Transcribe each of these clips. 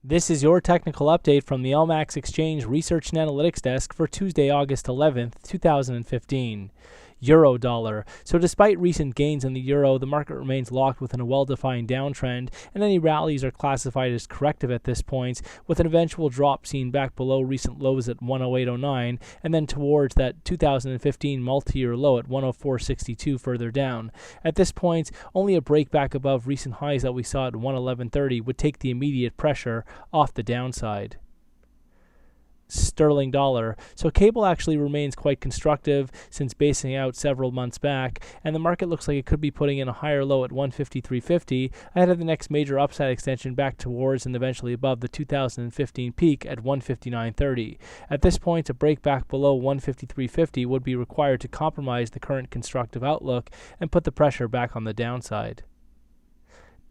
This is your technical update from the LMAX Exchange Research and Analytics Desk for Tuesday, August 11th, 2015. Euro dollar. So despite recent gains in the euro, the market remains locked within a well-defined downtrend, and any rallies are classified as corrective at this point, with an eventual drop seen back below recent lows at 108.09 and then towards that 2015 multi-year low at 104.62 further down. At this point, only a break back above recent highs that we saw at 111.30 would take the immediate pressure off the downside. Sterling dollar. So cable actually remains quite constructive since basing out several months back, and the market looks like it could be putting in a higher low at 153.50 ahead of the next major upside extension back towards and eventually above the 2015 peak at 159.30. At this point, a break back below 153.50 would be required to compromise the current constructive outlook and put the pressure back on the downside.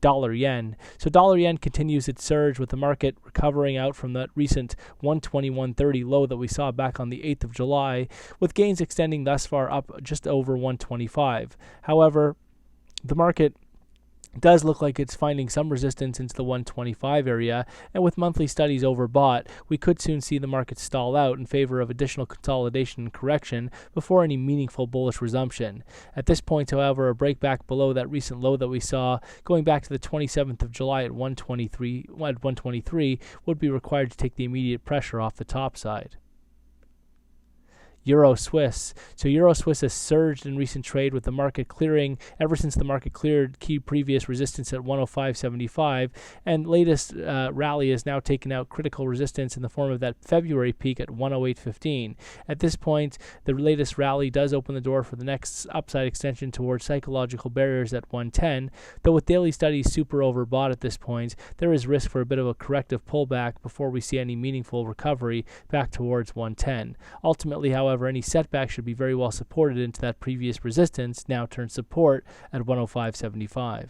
Dollar yen. So dollar yen continues its surge with the market recovering out from that recent 121.30 low that we saw back on the 8th of July, with gains extending thus far up just over 125. However, the market does look like it's finding some resistance into the 125 area, and with monthly studies overbought, we could soon see the market stall out in favor of additional consolidation and correction before any meaningful bullish resumption. At this point, however, a break back below that recent low that we saw going back to the 27th of July at 123 would be required to take the immediate pressure off the top side. Euro Swiss. So Euro Swiss has surged in recent trade with the market clearing ever since the market cleared key previous resistance at 105.75, and latest rally has now taken out critical resistance in the form of that February peak at 108.15. At this point, the latest rally does open the door for the next upside extension towards psychological barriers at 110, though with daily studies super overbought at this point, there is risk for a bit of a corrective pullback before we see any meaningful recovery back towards 110. Ultimately, however, any setback should be very well supported into that previous resistance, now turned support at 105.75.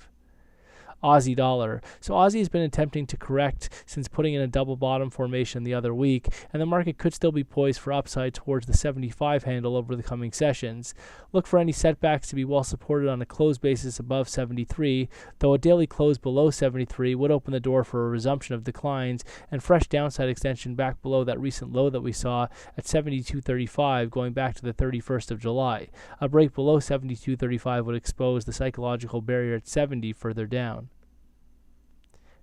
Aussie dollar. So Aussie has been attempting to correct since putting in a double bottom formation the other week, and the market could still be poised for upside towards the 75 handle over the coming sessions. Look for any setbacks to be well supported on a close basis above 73, though a daily close below 73 would open the door for a resumption of declines and fresh downside extension back below that recent low that we saw at 72.35 going back to the 31st of July. A break below 72.35 would expose the psychological barrier at 70 further down.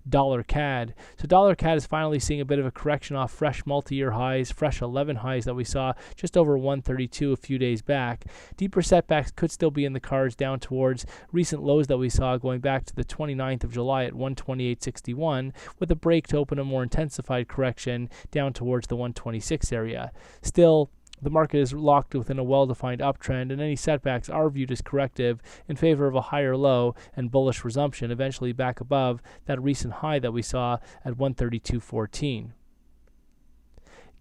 Dollar CAD. So dollar CAD is finally seeing a bit of a correction off fresh multi-year highs, fresh 11 highs that we saw just over 132 a few days back. Deeper setbacks could still be in the cards down towards recent lows that we saw going back to the 29th of July at 128.61, with a break to open a more intensified correction down towards the 126 area. Still, the market is locked within a well-defined uptrend, and any setbacks are viewed as corrective in favor of a higher low and bullish resumption, eventually back above that recent high that we saw at 132.14.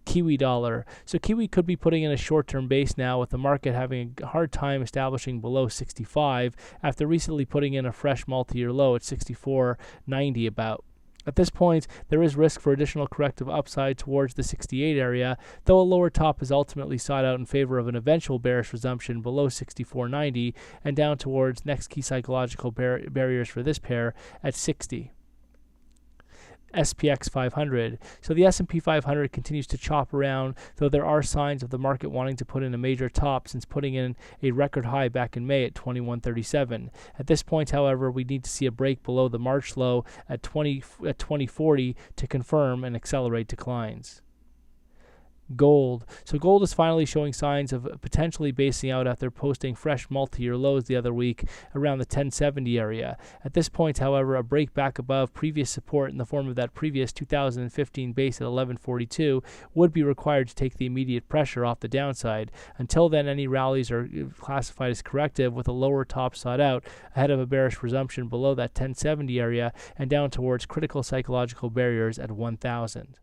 Kiwi dollar. So Kiwi could be putting in a short-term base now, with the market having a hard time establishing below 65 after recently putting in a fresh multi-year low at 64.90 about. At this point, there is risk for additional corrective upside towards the 68 area, though a lower top is ultimately sought out in favor of an eventual bearish resumption below 64.90 and down towards next key psychological barriers for this pair at 60. SPX 500. So the S&P 500 continues to chop around, though there are signs of the market wanting to put in a major top since putting in a record high back in May at 2137. At this point, however, we need to see a break below the March low at 2040 to confirm and accelerate declines. Gold. So gold is finally showing signs of potentially basing out after posting fresh multi-year lows the other week around the 1070 area. At this point, however, a break back above previous support in the form of that previous 2015 base at 1142 would be required to take the immediate pressure off the downside. Until then, any rallies are classified as corrective, with a lower top sought out ahead of a bearish resumption below that 1070 area and down towards critical psychological barriers at 1000.